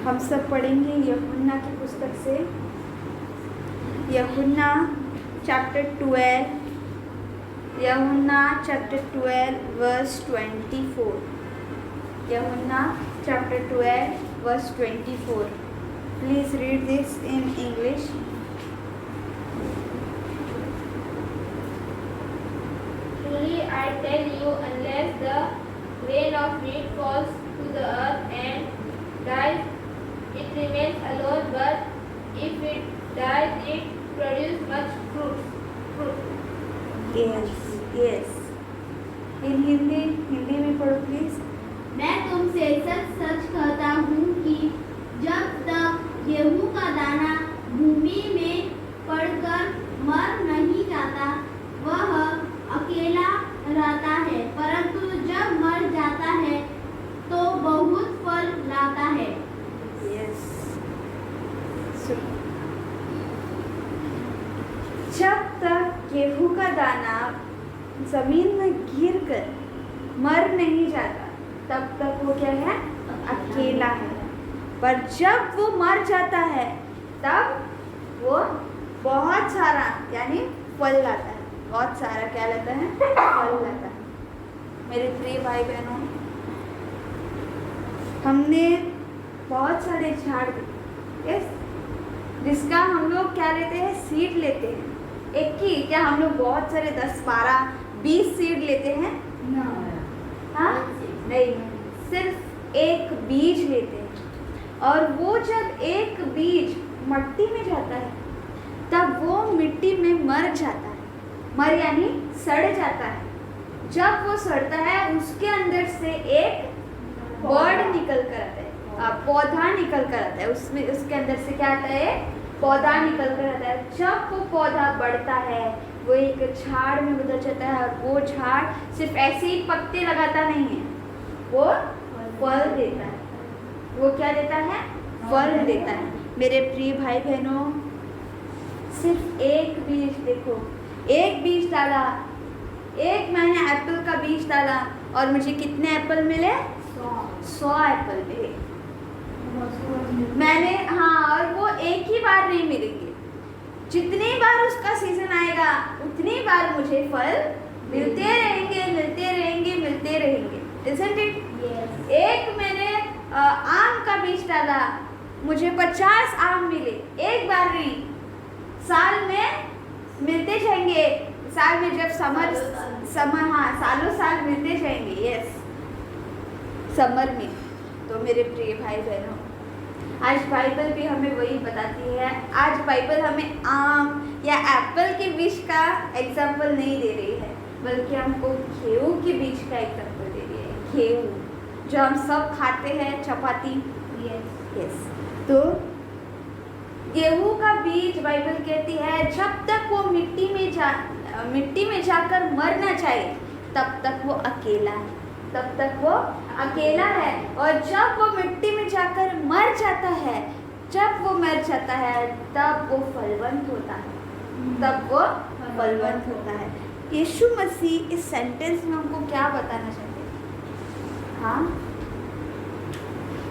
हम सब पढ़ेंगे यूहन्ना की पुस्तक से, यूहन्ना चैप्टर 12, यूहन्ना चैप्टर 12 वर्स 24। यूहन्ना chapter 12 verse 24। Please read this in English. Truly I tell you, unless the grain of wheat falls to the earth and dies, it remains alone, but if it dies, it produces much fruit. Yes in Hindi में पढ़ो please. मैं तुमसे सच सच कहता हूँ कि जब तक गेहूं का दाना भूमि में पड़कर मर नहीं जाता, वह अकेला रहता है, परंतु जब मर जाता है तो बहुत फल लाता है। यस, जब तक गेहूं का दाना जमीन में गिरकर मर नहीं जाता, तब तक वो क्या है? अकेला है। पर जब वो मर जाता है, तब वो बहुत सारा यानी फल लाता है। बहुत सारा क्या लाता है? फल लाता है। मेरे प्रिय भाई बहनों, हमने बहुत सारे झाड़ देखे, जिसका हम लोग क्या लेते हैं? सीड लेते हैं। एक ही क्या हम लोग बहुत सारे 10, 12, 20 सीड लेते हैं? हाँ? नहीं, सिर्फ एक बीज लेते हैं। और वो जब एक बीज मिट्टी में जाता है, तब वो मिट्टी में मर जाता है। मर यानी सड़ जाता है। जब वो सड़ता है, उसके अंदर से एक बर्ड निकल कर आता है, पौधा निकल कर आता है। उसमें उसके अंदर से क्या आता है? पौधा निकल कर आता है। जब वो पौधा बढ़ता है, वो एक झाड़ में बदल जाता है। वो झाड़ सिर्फ ऐसे ही पत्ते लगाता नहीं है, वो फल देता है। वो क्या देता है? फल देता है। मेरे प्रिय भाई बहनों, सिर्फ एक बीज देखो, एक बीज डाला, एक मैंने एप्पल का बीज डाला और मुझे कितने एप्पल मिले? 100 एप्पल मिले। मैंने और वो एक ही बार नहीं मिलेंगे। जितनी बार उसका सीजन आएगा, उतनी बार मुझे फल मिलते रहेंगे, मिलते रहेंगे, मिलते रहेंगे। Isn't it? Yes. एक मैंने आम का बीज डाला, मुझे 50 आम मिले। एक बार नहीं, साल में मिलते जाएंगे। साल में जब समर हाँ, सालों साल मिलते जाएंगे। यस, समर में। तो मेरे प्रिय भाई बहनों, आज बाइबल भी हमें वही बताती है। आज बाइबल हमें आम या एप्पल के बीज का एग्जाम्पल नहीं दे रही है, बल्कि हमको गेहूं के बीज का एग्जाम्पल दे रही है। गेहूं जो हम सब खाते हैं, चपाती। यस, तो गेहूं का बीज बाइबल कहती है, जब तक वो मिट्टी में जाकर मर ना जाए, तब तक वो अकेला है। तब तक वो अकेला है। और जब वो मिट्टी में जाकर मर जाता है, जब वो मर जाता है, तब वो फलवंत होता है। तब वो फलवंत होता है। यीशु मसीह इस सेंटेंस में हमको क्या बताना चाहते हैं? हाँ,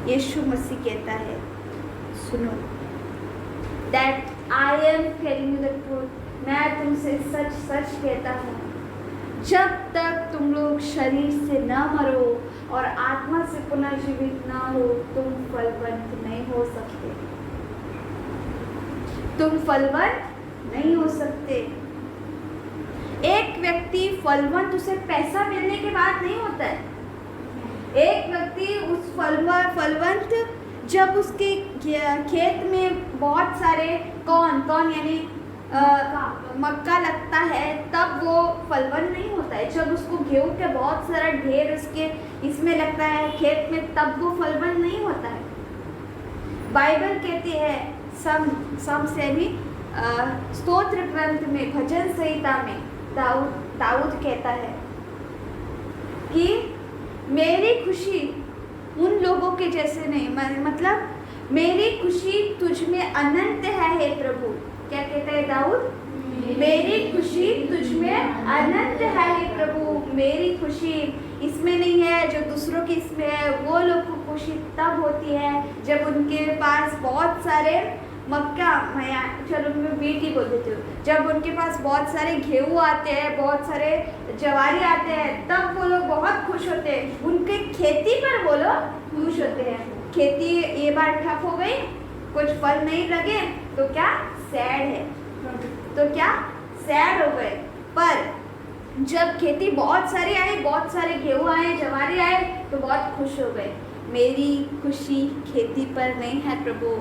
यीशु मसीह कहता है, सुनो, that I am telling you the truth, मैं तुमसे सच सच कहता हूँ, जब तक तुम लोग शरीर से न मरो और आत्मा से पुनर्जीवित न हो, तुम फलवंत नहीं हो सकते। तुम फलवंत नहीं हो सकते। एक व्यक्ति फलवंत उसे पैसा मिलने के बाद नहीं होता है। एक व्यक्ति उस फलवंत जब उसके खेत में बहुत सारे कौन यानी मक्का लगता है, तब वो फलवंत नहीं होता है। जब उसको गेहूं के बहुत सारा ढेर उसके इसमें लगता है खेत में, तब वो फलवंत नहीं होता है। बाइबल कहती है, सम से भी स्तोत्र ग्रंथ में, भजन संहिता में दाऊद कहता है कि मेरी खुशी उन लोगों के जैसे नहीं, मतलब मेरी खुशी तुझ में अनंत है हे प्रभु। क्या कहता है दाऊद? मेरी खुशी तुझ में अनंत है हे प्रभु। मेरी खुशी इसमें नहीं है जो दूसरों की इसमें है। वो लोग को खुशी तब होती है जब उनके पास बहुत सारे मक्का, चलो मैं वीट ही बोल देती हूँ, जब उनके पास बहुत सारे गेहूँ आते हैं, बहुत सारे ज्वारी आते हैं, तब वो लोग बहुत खुश होते हैं। उनके खेती पर वो लोग खुश होते हैं। खेती ये बार ठप हो गई, कुछ फल नहीं लगे, तो क्या सैड है, तो क्या सैड हो गए। पर जब खेती बहुत सारी आई, बहुत सारे गेहूँ आए, ज्वारी आए, तो बहुत खुश हो गए। मेरी खुशी खेती पर नहीं है प्रभु,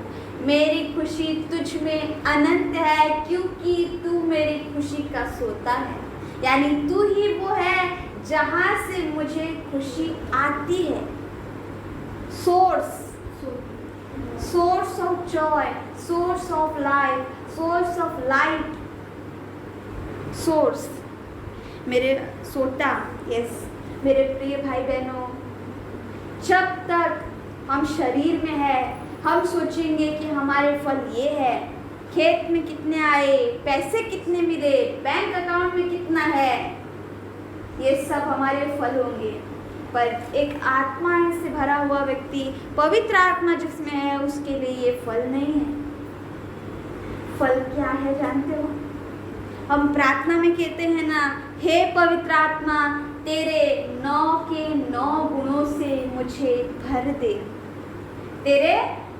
मेरी खुशी तुझ में अनंत है, क्योंकि तू मेरी खुशी का सोता है। यानी तू ही वो है जहाँ से मुझे खुशी आती है। Source of Joy, source of life, source of light, source मेरे सोता। यस मेरे प्रिय भाई बहनों, जब तक हम शरीर में है, हम सोचेंगे कि हमारे फल ये है, खेत में कितने आए, पैसे कितने मिले, बैंक अकाउंट में कितना है, ये सब हमारे फल होंगे। पर एक आत्मा से भरा हुआ व्यक्ति, पवित्र आत्मा जिसमें है, उसके लिए ये फल नहीं है। फल क्या है जानते हो? हम प्रार्थना में कहते हैं ना, हे पवित्र आत्मा तेरे 9 के 9 गुणों से मुझे भर दे, तेरे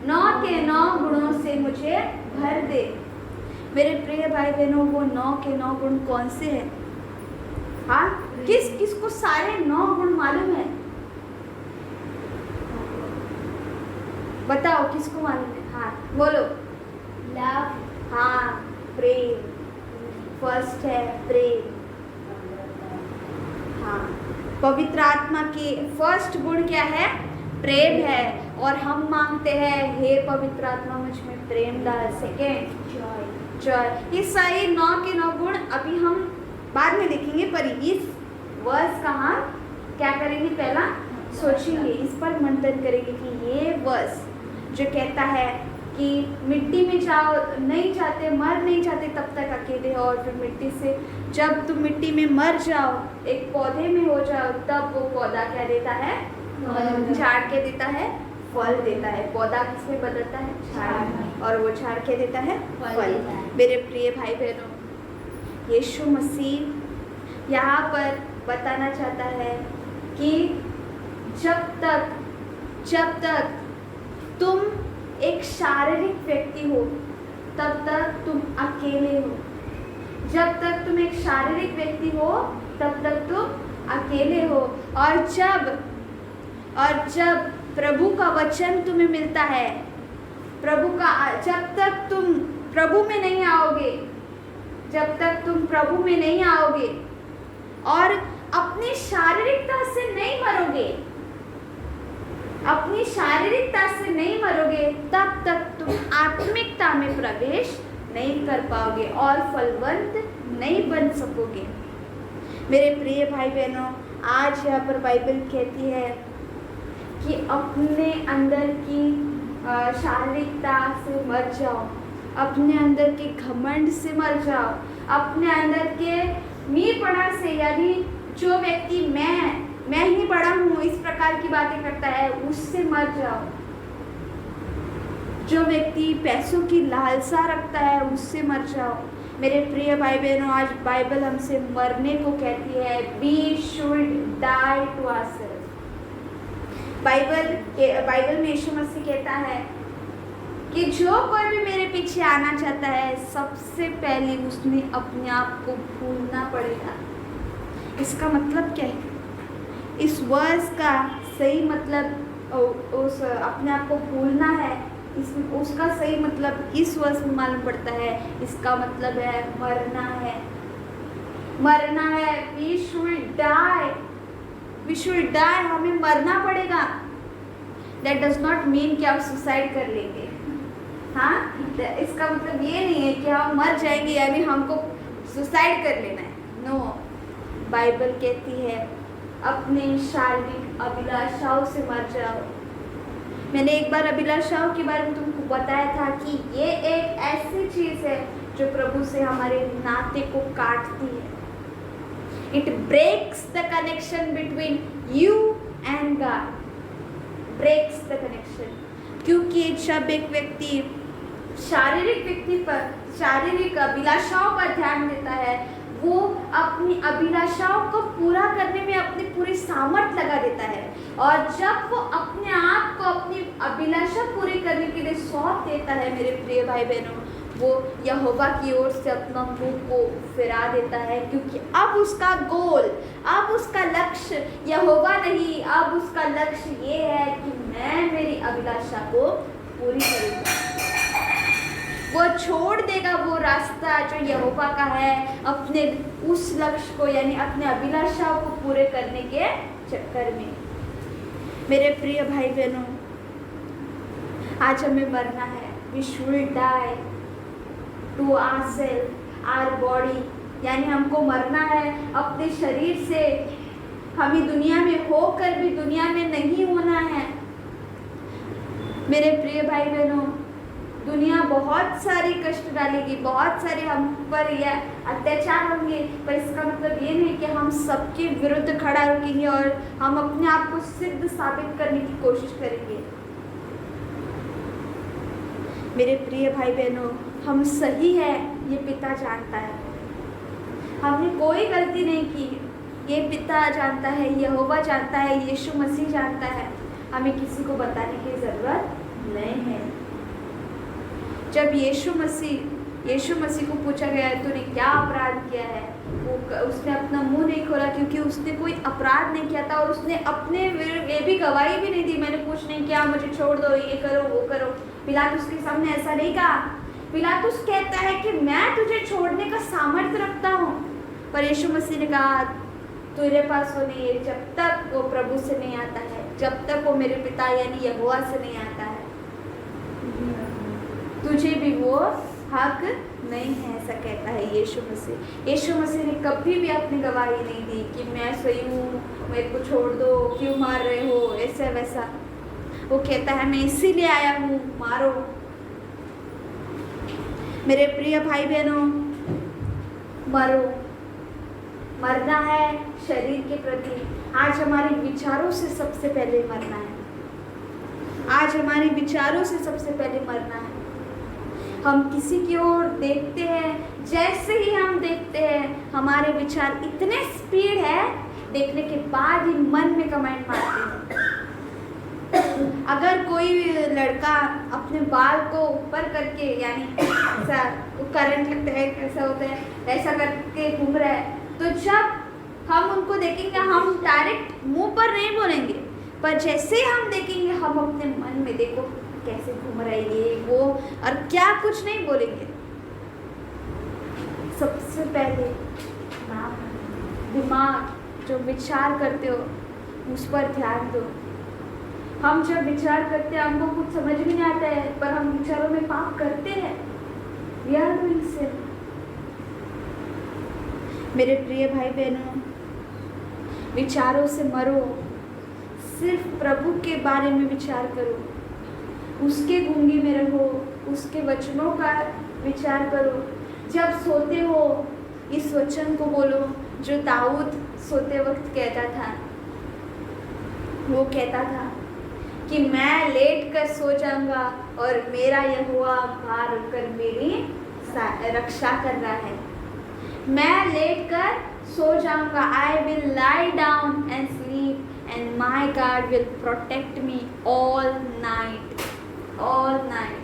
9 के 9 गुणों से मुझे भर दे। मेरे प्रिय भाई बहनों, वो 9 के 9 गुण कौन से हैं? हाँ, किसको सारे 9 गुण मालूम है? बताओ किसको मालूम है? हाँ बोलो। लव, हाँ प्रेम, फर्स्ट है प्रेम। हाँ, पवित्र आत्मा की फर्स्ट गुण क्या है? प्रेम है। और हम मांगते हैं, हे पवित्र आत्मा मुझ में प्रेम डाल। Second Joy. ये सारे 9 के 9 गुण अभी हम बाद में देखेंगे, पर इस वर्स का हम क्या करेंगे? पहला सोचेंगे, इस पर मंथन करेंगे कि ये वर्स जो कहता है कि मिट्टी में जाओ, नहीं चाहते, मर नहीं चाहते तब तक अकेले हो, और फिर मिट्टी से जब तुम मिट्टी में मर जाओ, एक पौधे में हो जाओ, तब वो पौधा क्या देता है? झाड़ के देता है, फल देता है। पौधा किसमें बदलता है? झाड़। और वो झाड़ के देता है? फल। मेरे प्रिय भाई बहनों, यीशु मसीह यहाँ पर बताना चाहता है कि जब तक तुम एक शारीरिक व्यक्ति हो, तब तक तुम अकेले हो। जब तक तुम एक शारीरिक व्यक्ति हो, तब तक तुम अकेले हो। और जब प्रभु का वचन तुम्हें मिलता है, जब तक तुम प्रभु में नहीं आओगे, जब तक तुम प्रभु में नहीं आओगे और अपनी शारीरिकता से नहीं मरोगे, अपनी शारीरिकता से नहीं मरोगे, तब तक तुम आत्मिकता में प्रवेश नहीं कर पाओगे और फलवंत नहीं बन सकोगे। मेरे प्रिय भाई बहनों, आज यहाँ पर बाइबल कहती है कि अपने अंदर की शारीरिकता से मर जाओ, अपने अंदर के घमंड से मर जाओ, अपने अंदर के मीपणा से, यानी जो व्यक्ति मैं ही बड़ा हूँ, इस प्रकार की बातें करता है, उससे मर जाओ। जो व्यक्ति पैसों की लालसा रखता है, उससे मर जाओ। मेरे प्रिय भाई बहनों, आज बाइबल हमसे मरने को कहती है, we should die to ourselves. Bible में यीशु मसीह कहता है कि जो कोई भी मेरे पीछे आना चाहता है, सबसे पहले उसने अपने आप को भूलना पड़ेगा। इसका मतलब क्या है? इस वर्स का सही मतलब उस अपने आप को भूलना है, उसका सही मतलब इस वर्स में मालूम पड़ता है। इसका मतलब है मरना है, मरना है। वी शुड डाई, हमें मरना पड़ेगा। दैट डज नॉट मीन कि आप सुसाइड कर लेंगे। हाँ, इसका मतलब ये नहीं है कि हम मर जाएंगे यानी हमको सुसाइड कर लेना है। नो, बाइबल कहती है अपने शारीरिक अभिलाषाओं से मर जाओ। मैंने एक बार अभिलाषाओं के बारे में तुमको बताया था कि ये एक ऐसी चीज़ है जो प्रभु से हमारे नाते को काटती है। It breaks the connection between you and God. Breaks the connection. क्योंकि जब एक व्यक्ति शारीरिक अभिलाषाओं पर ध्यान देता है, वो अपनी अभिलाषाओं को पूरा करने में अपनी पूरी सामर्थ्य लगा देता है, और जब वो अपने आप को अपनी अभिलाषा पूरी करने के लिए सौंप देता है मेरे प्रिय भाई बहनों, वो यहोवा की ओर से अपना मुंह को फिरा देता है। क्योंकि अब उसका गोल, अब उसका लक्ष्य यहोवा नहीं, अब उसका लक्ष्य ये है कि मैं मेरी अभिलाषा को पूरी करूँगा। वो छोड़ देगा वो रास्ता जो यहोवा का है अपने उस लक्ष्य को, यानी अपने अभिलाषाओं को पूरे करने के चक्कर में। मेरे प्रिय भाई बहनों, आज हमें मरना है। We should die to ourselves, our body, यानी हमको मरना है अपने शरीर से। हमें दुनिया में होकर भी दुनिया में नहीं होना है। मेरे प्रिय भाई बहनों, दुनिया बहुत सारी कष्ट डालेगी, बहुत सारे हम पर यह अत्याचार होंगे, पर इसका मतलब ये नहीं कि हम सबके विरुद्ध खड़ा रुकेंगे और हम अपने आप को सिद्ध साबित करने की कोशिश करेंगे। मेरे प्रिय भाई बहनों, हम सही है ये पिता जानता है। हमने कोई गलती नहीं की, ये पिता जानता है, यहोवा जानता है, यीशु मसीह जानता है। हमें किसी को बताने की ज़रूरत नहीं है। जब यीशु मसीह को पूछा गया है तूने क्या अपराध किया है, उसने अपना मुंह नहीं खोला, क्योंकि उसने कोई अपराध नहीं किया था और उसने अपने ये भी गवाही भी नहीं दी। मैंने कुछ नहीं किया, मुझे छोड़ दो, ये करो वो करो। पिलातुस के सामने ऐसा नहीं कहा। पिलातुस कहता है कि मैं तुझे छोड़ने का सामर्थ्य रखता हूँ, पर यीशु मसीह ने कहा तेरे पास वो नहीं है जब तक वो प्रभु से नहीं आता है, जब तक वो मेरे पिता यानी यहोवा से नहीं आता है, तुझे भी वो हक नहीं है, ऐसा कहता है यीशु मसीह। यीशु मसीह ने कभी भी अपनी गवाही नहीं दी कि मैं सही हूँ, मेरे को छोड़ दो, क्यों मार रहे हो, ऐसा वैसा। वो कहता है मैं इसीलिए आया हूँ, मारो। मेरे प्रिय भाई बहनों, मरो। मरना है शरीर के प्रति। आज हमारे विचारों से सबसे पहले मरना है। आज हमारे विचारों से सबसे पहले मरना है। हम किसी की ओर देखते हैं, जैसे ही हम देखते हैं हमारे विचार इतने स्पीड है, देखने के बाद ही मन में कमेंट मारते हैं। अगर कोई लड़का अपने बाल को ऊपर करके, यानी ऐसा करंट लगता है, कैसा होता है, ऐसा करके घूम रहा है, तो जब हम उनको देखेंगे हम डायरेक्ट मुंह पर नहीं बोलेंगे, पर जैसे ही हम देखेंगे हम अपने मन में देखो कैसे घूम रहा है ये वो, और क्या कुछ नहीं बोलेंगे। सबसे पहले दिमाग जो विचार करते हो उस पर ध्यान दो। हम जब विचार करते हैं हमको कुछ समझ भी नहीं आता है, पर हम विचारों में पाप करते हैं। We are doing sin। मेरे प्रिय भाई बहनों, विचारों से मरो। सिर्फ प्रभु के बारे में विचार करो, उसके गूंगी में रहो, उसके वचनों का विचार करो। जब सोते हो इस वचन को बोलो जो दाऊद सोते वक्त कहता था। वो कहता था कि मैं लेट कर सो जाऊंगा और मेरा यहोवा भार कर मेरी रक्षा कर रहा है। मैं लेट कर सो जाऊंगा, I will lie down and sleep and my God will protect me all night. All night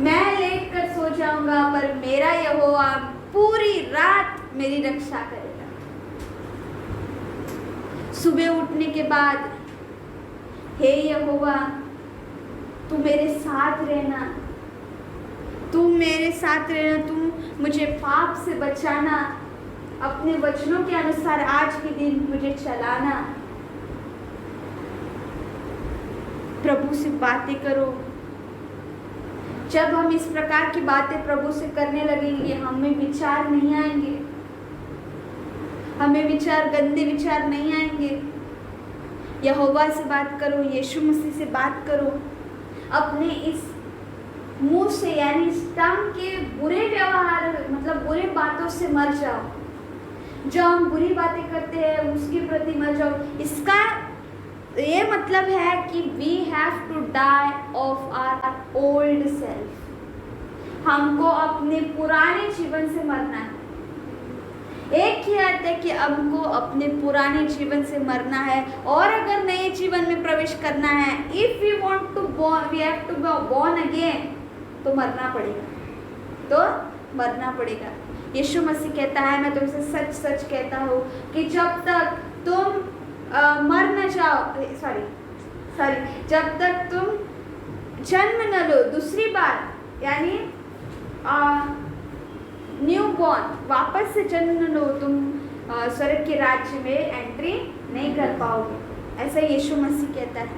मैं लेट कर सो जाऊंगा पर मेरा यहोवा पूरी रात मेरी रक्षा करेगा। सुबह उठने के बाद हे यहोवा तू मेरे साथ रहना, तू मेरे साथ रहना, तू मुझे पाप से बचाना, अपने वचनों के अनुसार आज के दिन मुझे चलाना। प्रभु से बातें करो। जब हम इस प्रकार की बातें प्रभु से करने लगेंगे हमें विचार नहीं आएंगे, हमें विचार गंदे विचार नहीं आएंगे। यहोवा से बात करो, यीशु मसीह से बात करो। अपने इस मुंह से यानी इस टंग के बुरे व्यवहार मतलब बुरे बातों से मर जाओ। जो हम बुरी बातें करते हैं उसके प्रति मर जाओ। इसका ये मतलब है कि we have to die of our old self. हमको अपने पुराने जीवन से मरना है। एक ही अर्थ है कि हमको अपने पुराने जीवन से मरना है, और अगर नए जीवन में प्रवेश करना है, if we want to we have to born again, तो मरना पड़ेगा। यीशु मसीह कहता है, मैं तुमसे सच सच कहता हूँ कि जब तक तुम मर न जाओ, जब तक तुम जन्म न लो दूसरी बार, यानी न्यू बॉर्न, वापस से जन्म लो, तुम स्वर्ग के राज्य में एंट्री नहीं कर पाओगे। ऐसा यीशु मसीह कहता है।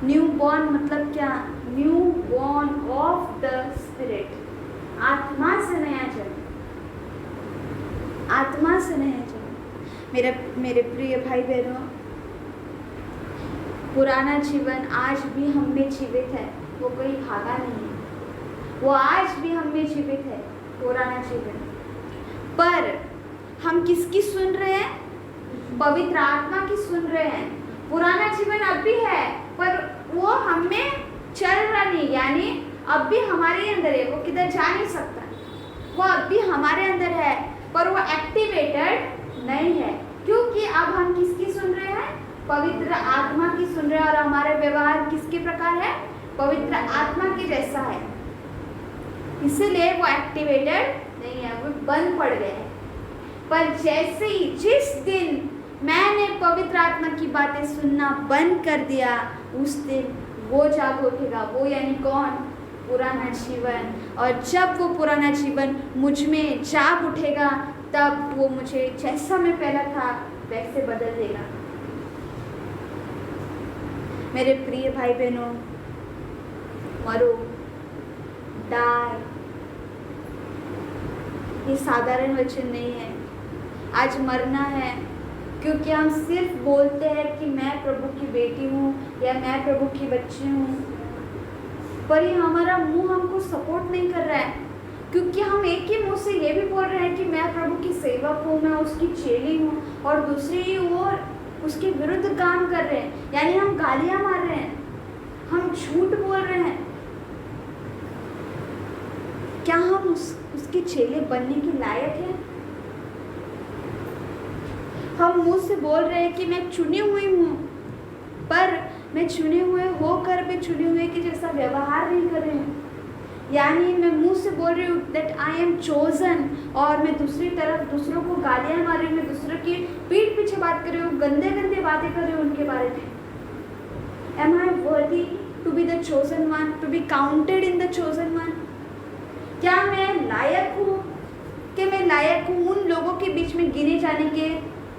न्यू बॉर्न मतलब क्या? New born of the spirit, आत्मा से नया जन्म, आत्मा से नया जन्म। मेरे प्रिय भाई बहनों, पुराना जीवन आज भी हम में जीवित है, वो कोई भागा नहीं है, वो आज भी हम में जीवित है, पुराना जीवन। पर हम किसकी सुन रहे हैं? पवित्र आत्मा की सुन रहे हैं। पुराना जीवन अब भी है, पर वो हम में चल रहा नहीं, यानी अब भी हमारे अंदर है, वो किधर जा नहीं सकता, वो अब भी हमारे अंदर है, पर वो एक्टिवेटेड नहीं है। क्योंकि अब हम किसकी सुन रहे हैं? पवित्र आत्मा की सुन रहे हैं, और हमारे व्यवहार किसके प्रकार है? पवित्र आत्मा के जैसा है, इसीलिए वो एक्टिवेटेड नहीं है, वो बंद पड़ गए हैं। पर जैसे ही जिस दिन मैंने पवित्र आत्मा की बातें सुनना बंद कर दिया, उस दिन वो जाग उठेगा। वो यानी कौन? पुराना जीवन। और जब वो पुराना जीवन मुझ में जाग उठेगा, तब वो मुझे जैसा मैं पहला था वैसे बदल देगा। मेरे प्रिय भाई बहनों, मरो, डाई, ये साधारण वचन नहीं है। आज मरना है, क्योंकि हम सिर्फ बोलते हैं कि मैं प्रभु की बेटी हूँ या मैं प्रभु की बच्ची हूँ, पर ये हमारा मुंह हमको सपोर्ट नहीं कर रहा है। क्योंकि हम एक ही मुंह से ये भी बोल रहे हैं कि मैं प्रभु की सेवक हूँ, मैं उसकी चेली हूँ, और दूसरी ओर उसके विरुद्ध काम कर रहे हैं, यानी हम गालियाँ मार रहे हैं, हम झूठ बोल रहे हैं। क्या हम उसके चेले बनने के लायक हैं? हम मुंह से बोल रहे हैं कि मैं चुनी हुई हूँ, पर मैं चुने हुए होकर भी चुने हुए के जैसा व्यवहार नहीं कर रहे हैं। यानी मैं मुंह से बोल रही हूँ दैट आई एम चोजन, और मैं दूसरी तरफ दूसरों को गालियाँ मार रही हूँ, मैं दूसरों की पीठ पीछे बात कर रही हूँ, गंदे गंदे बातें कर रही हूँ उनके बारे में। Am I worthy to be the chosen one, to be counted in the chosen one? क्या मैं लायक हूँ कि मैं लायक हूँ उन लोगों के बीच में गिने जाने के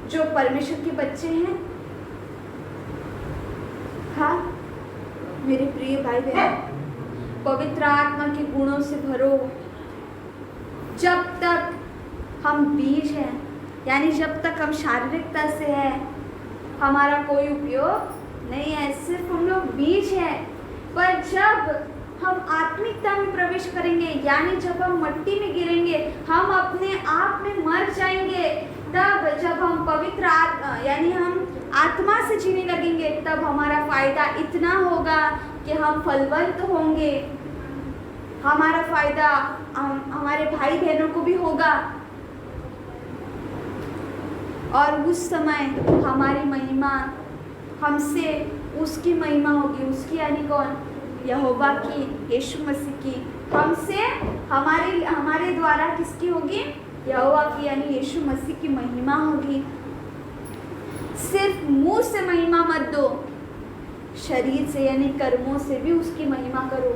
जो परमेश्वर के बच्चे हैं? हाँ मेरे प्रिय भाई बहन, पवित्र आत्मा के गुणों से भरो। जब तक हम बीज हैं, यानी जब तक हम शारीरिकता से हैं, हमारा कोई उपयोग नहीं है, सिर्फ हम लोग बीज हैं। पर जब हम आत्मिकता में प्रवेश करेंगे, यानी जब हम मट्टी में गिरेंगे, हम अपने आप में मर जाएंगे, तब जब हम पवित्र यानी हम आत्मा से जीने लगेंगे, तब हमारा फायदा इतना होगा कि हम फलवंत होंगे। हमारा फायदा हमारे भाई बहनों को भी होगा, और उस समय हमारी महिमा हमसे उसकी महिमा होगी। उसकी यानी कौन? यहोवा की, यीशु मसीह की। हमसे हमारे द्वारा किसकी होगी? यहोवा की, यानी यीशु मसीह की महिमा होगी। सिर्फ मुंह से महिमा मत दो, शरीर से यानी कर्मों से भी उसकी महिमा करो।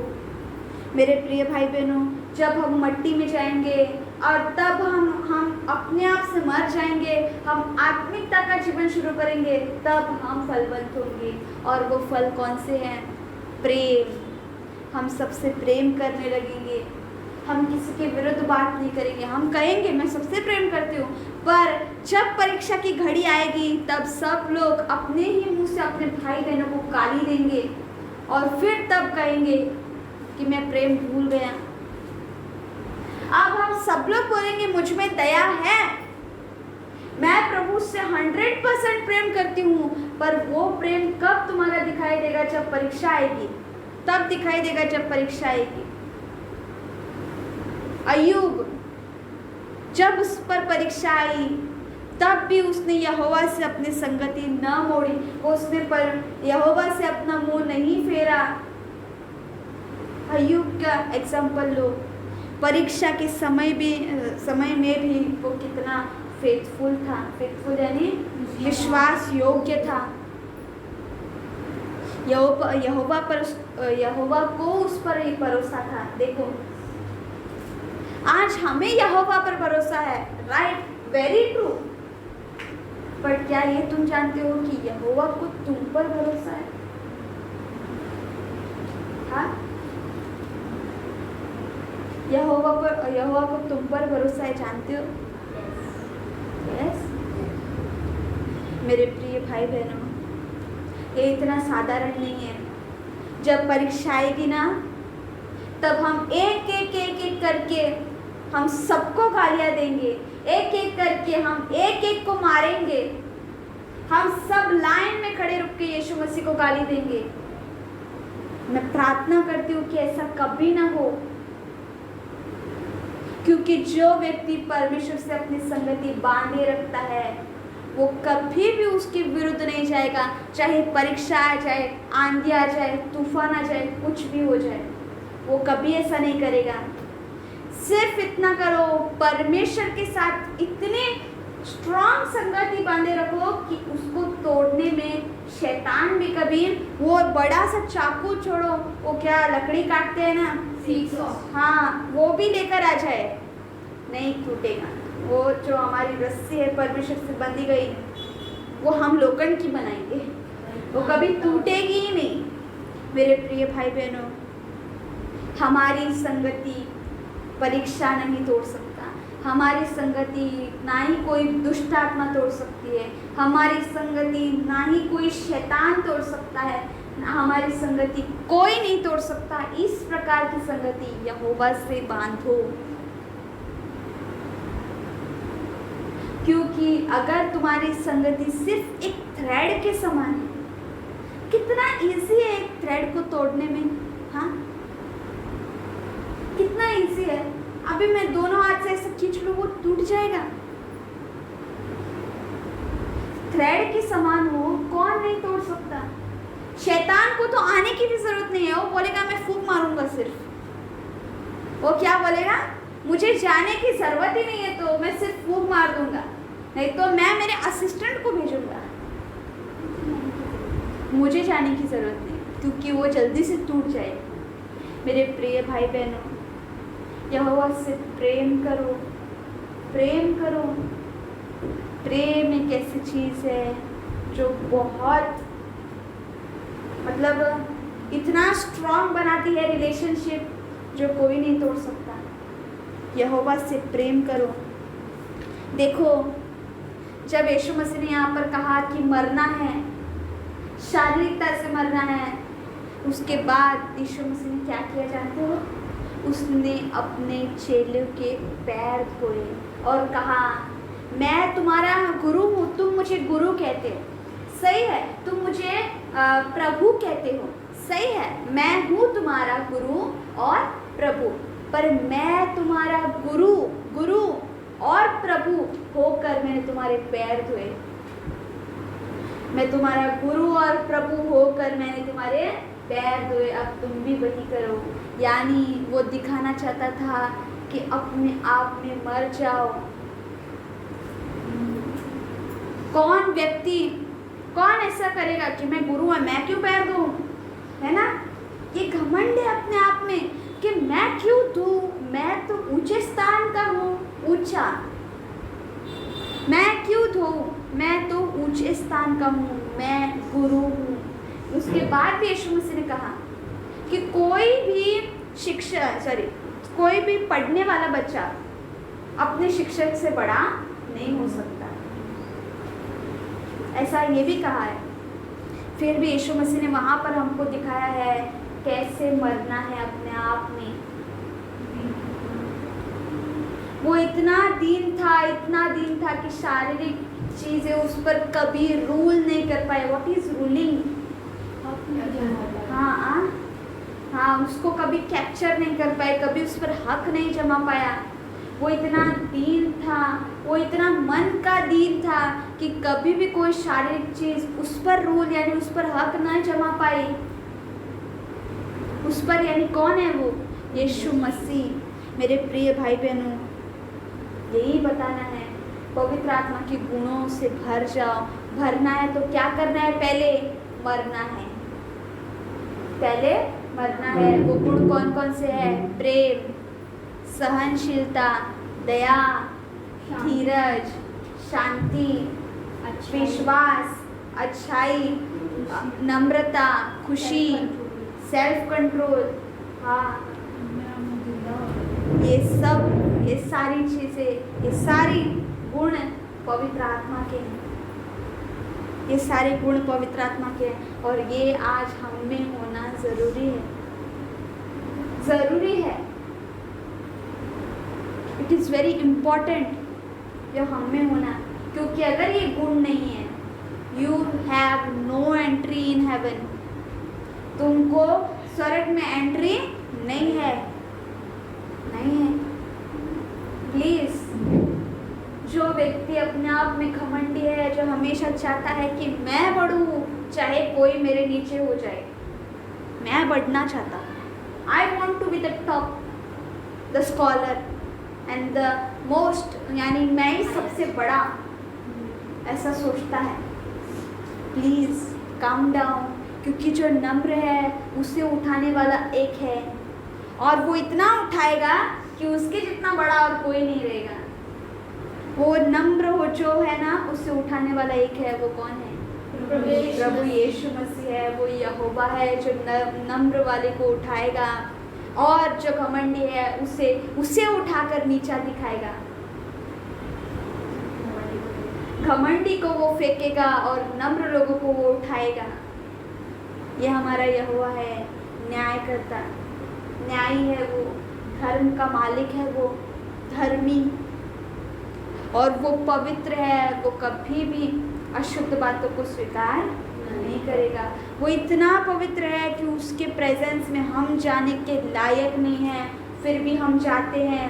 मेरे प्रिय भाई बहनों, जब हम मट्टी में जाएंगे और तब हम अपने आप से मर जाएंगे, हम आत्मिकता का जीवन शुरू करेंगे, तब हम फलवंत होंगे। और वो फल कौन से हैं? प्रेम। हम सबसे प्रेम करने लगेंगे, हम किसी के विरुद्ध बात नहीं करेंगे। हम कहेंगे मैं सबसे प्रेम करती हूँ, पर जब परीक्षा की घड़ी आएगी, तब सब लोग अपने ही मुंह से अपने भाई बहनों को गाली देंगे, और फिर तब कहेंगे कि मैं प्रेम भूल गया। अब हम सब लोग बोलेंगे मुझ में दया है, मैं प्रभु से 100% प्रेम करती हूँ, पर वो प्रेम कब तुम्हारा दिखाई देगा? जब परीक्षा आएगी, तब दिखाई देगा जब परीक्षा आएगी। अय्यूब, जब उस पर परीक्षा आई तब भी उसने यहोवा से अपनी संगति न मोड़ी, उसने पर यहोवा से अपना मुंह नहीं फेरा। अय्यूब का एग्जाम्पल लो, परीक्षा के समय में भी वो कितना फेथफुल था। फेथफुल यानी विश्वास योग्य था। यहोवा को उस पर ही भरोसा था। देखो आज हमें यहोवा पर भरोसा है, राइट, वेरी ट्रू, बट क्या ये तुम जानते हो कि यहोवा को तुम पर भरोसा है? हाँ, यहोवा को तुम पर भरोसा है, जानते हो? यस। मेरे प्रिय भाई बहनों, ये इतना साधारण नहीं है। जब परीक्षा आएगी ना, तब हम एक एक करके हम सबको गालियां देंगे, एक एक करके हम एक एक को मारेंगे, हम सब लाइन में खड़े रुक के यीशु मसीह को गाली देंगे। मैं प्रार्थना करती हूँ कि ऐसा कभी ना हो, क्योंकि जो व्यक्ति परमेश्वर से अपनी संगति बांधे रखता है वो कभी भी उसके विरुद्ध नहीं जाएगा। चाहे परीक्षा आ जाए, आंधी आ जाए, तूफान आ जाए, कुछ भी हो जाए, वो कभी ऐसा नहीं करेगा। सिर्फ इतना करो, परमेश्वर के साथ इतने स्ट्रॉन्ग संगति बांधे रखो कि उसको तोड़ने में शैतान भी कभी, वो बड़ा सा चाकू छोड़ो, वो क्या लकड़ी काटते हैं ना, हाँ, वो भी लेकर आ जाए, नहीं टूटेगा। वो जो हमारी रस्सी है परमेश्वर से बंधी गई, वो हम लोखंड की बनाएंगे, वो कभी टूटेगी ही नहीं। मेरे प्रिय भाई बहनों, हमारी संगति परीक्षा नहीं तोड़ सकता, हमारी संगति ना ही कोई दुष्ट आत्मा तोड़ सकती है, हमारी संगति ना ही कोई शैतान तोड़ सकता है, ना हमारी संगति कोई नहीं तोड़ सकता। इस प्रकार की संगति यहोवा से बांधो, क्योंकि अगर तुम्हारी संगति सिर्फ एक थ्रेड के समान है, कितना इजी है एक थ्रेड को तोड़ने में, हाँ, कितना इजी है। अभी मैं दोनों हाथ से ऐसे खींच लूं, वो टूट जाएगा। थ्रेड के समान हो, कौन नहीं तोड़ सकता? शैतान को तो आने की भी जरूरत नहीं है, वो बोलेगा मैं फूंक मारूंगा सिर्फ। वो क्या बोलेगा? मुझे जाने की जरूरत ही नहीं है, तो मैं सिर्फ फूंक मार दूंगा, नहीं तो मैं मेरे असिस्टेंट को भेजूंगा। मुझे जाने की जरूरत नहीं, क्योंकि वो जल्दी से टूट जाए। मेरे प्रिय भाई बहनों, यहोवा से प्रेम करो, प्रेम करो। प्रेम एक ऐसी चीज़ है जो बहुत, मतलब इतना स्ट्रॉन्ग बनाती है रिलेशनशिप, जो कोई नहीं तोड़ सकता। यहोवा से प्रेम करो। देखो, जब यीशु मसीह ने यहाँ पर कहा कि मरना है, शारीरिकता से मरना है, उसके बाद यीशु मसीह ने क्या किया जानते हो? उसने अपने चेलों के पैर धोए और कहा, मैं तुम्हारा गुरु हूँ, तुम मुझे गुरु कहते हो, सही है, तुम मुझे प्रभु कहते हो, सही है, मैं हूँ तुम्हारा गुरु और प्रभु, पर मैं तुम्हारा गुरु और प्रभु होकर मैंने तुम्हारे पैर धोए। मैं तुम्हारा गुरु और प्रभु होकर मैंने तुम्हारे पैर धोए, अब तुम भी वही करो। यानी वो दिखाना चाहता था कि अपने आप में मर जाओ। कौन ऐसा करेगा कि मैं गुरु हूँ, मैं क्यों पैर दूँ, है ना? ये घमंड है अपने आप में कि मैं क्यों दूँ, मैं तो ऊंचे स्थान का हूँ, ऊंचा, मैं क्यों दूँ, मैं तो ऊंचे स्थान का हूँ, मैं गुरु हूँ। उसके बाद भी यीशु मसीह ने कहा कि कोई भी पढ़ने वाला बच्चा अपने शिक्षक से बड़ा नहीं हो सकता, ऐसा ये भी कहा है। फिर भी यीशु मसीह ने वहाँ पर हमको दिखाया है कैसे मरना है अपने आप में। वो इतना दीन था कि शारीरिक चीज़ है उस पर कभी रूल नहीं कर पाए। What is ruling? हाँ, उसको कभी कैप्चर नहीं कर पाए, कभी उस पर हक नहीं जमा पाया। वो इतना दीन था, वो इतना मन का दीन था कि कभी भी कोई शारीरिक चीज़ उस पर रूल यानी उस पर हक नहीं जमा पाई। उस पर यानी कौन है वो? यीशु मसीह। मेरे प्रिय भाई बहनों, यही बताना है, पवित्र आत्मा के गुणों से भर जाओ। भरना है तो क्या करना है? पहले मरना है, पहले मरना है। वो गुण कौन कौन से हैं? प्रेम, सहनशीलता, दया, धीरज, शांति, विश्वास, अच्छाई, नम्रता, खुशी, सेल्फ कंट्रोल। हाँ, ये सारी चीज़ें, ये सारी गुण पवित्र आत्मा के हैं। ये सारे गुण पवित्र आत्मा के हैं और ये आज हम में होना ज़रूरी है, ज़रूरी है। इट इज़ वेरी इम्पॉर्टेंट ये हम में होना, क्योंकि अगर ये गुण नहीं है, you have no entry in heaven. तुमको स्वर्ग में एंट्री नहीं है, नहीं है। प्लीज़, जो व्यक्ति अपने आप में घमंडी है, जो हमेशा चाहता है कि मैं बढ़ूँ चाहे कोई मेरे नीचे हो जाए, मैं बढ़ना चाहता हूँ। I want to be the top, the scholar and the most, यानी मैं ही सबसे बड़ा, ऐसा सोचता है। प्लीज़ काम डाउन, क्योंकि जो नम्र है उसे उठाने वाला एक है और वो इतना उठाएगा कि उसके जितना बड़ा और कोई नहीं रहेगा। वो नम्र हो जो है ना, उसे उठाने वाला एक है। वो कौन है? प्रभु यीशु मसीह है। वो यहोवा है जो नम्र वाले को उठाएगा और जो घमंडी है उसे उठाकर नीचा दिखाएगा। घमंडी को वो फेंकेगा और नम्र लोगों को वो उठाएगा। ये हमारा यहोवा है, न्यायकर्ता, न्यायी है वो, धर्म का मालिक है वो, धर्मी, और वो पवित्र है। वो कभी भी अशुद्ध बातों को स्वीकार नहीं करेगा। वो इतना पवित्र है कि उसके प्रेजेंस में हम जाने के लायक नहीं हैं, फिर भी हम जाते हैं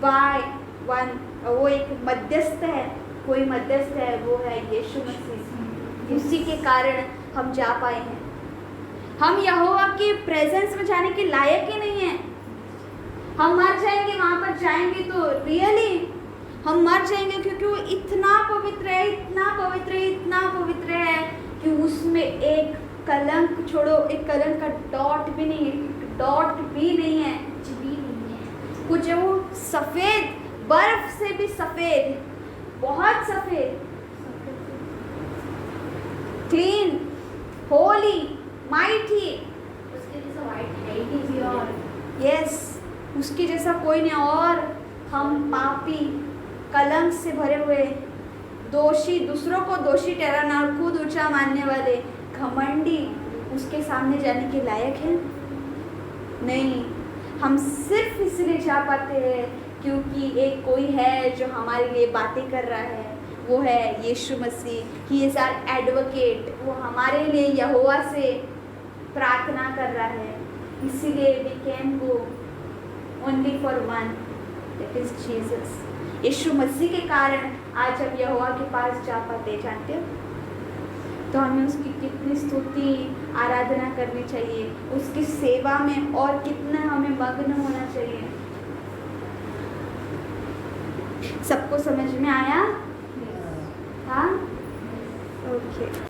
बाय वन। वो एक मध्यस्थ है, कोई मध्यस्थ है, वो है यीशु मसीह। उसी के कारण हम जा पाए हैं। हम यहोवा के प्रेजेंस में जाने के लायक ही नहीं हैं। हम मर जाएंगे, वहाँ पर जाएंगे तो रियली हम मर जाएंगे, क्योंकि वो इतना पवित्र है, इतना पवित्र है, इतना पवित्र है कि उसमें एक कलंक छोड़ो, एक कलंक का डॉट भी नहीं है, डॉट भी नहीं है, कुछ भी नहीं है। कुछ है वो सफ़ेद, बर्फ से भी सफ़ेद, बहुत सफ़ेद, क्लीन, होली, माइटी। उसके जैसा वाइट है ही नहीं और यस, उसके जैसा कोई नहीं। और हम पापी, कलंक से भरे हुए, दोषी, दूसरों को दोषी ठहराना और खुद ऊंचा मानने वाले, घमंडी, उसके सामने जाने के लायक हैं नहीं। हम सिर्फ इसलिए जा पाते हैं क्योंकि एक कोई है जो हमारे लिए बातें कर रहा है, वो है यीशु मसीह। He is our advocate. वो हमारे लिए यहोवा से प्रार्थना कर रहा है, इसीलिए we can go only for one, that is Jesus. यीशु मसीह के कारण आज हम यहोवा के पास जा पाते, जानते हो? तो हमें उसकी कितनी स्तुति आराधना करनी चाहिए, उसकी सेवा में और कितना हमें मग्न होना चाहिए। सबको समझ में आया? हाँ, ओके।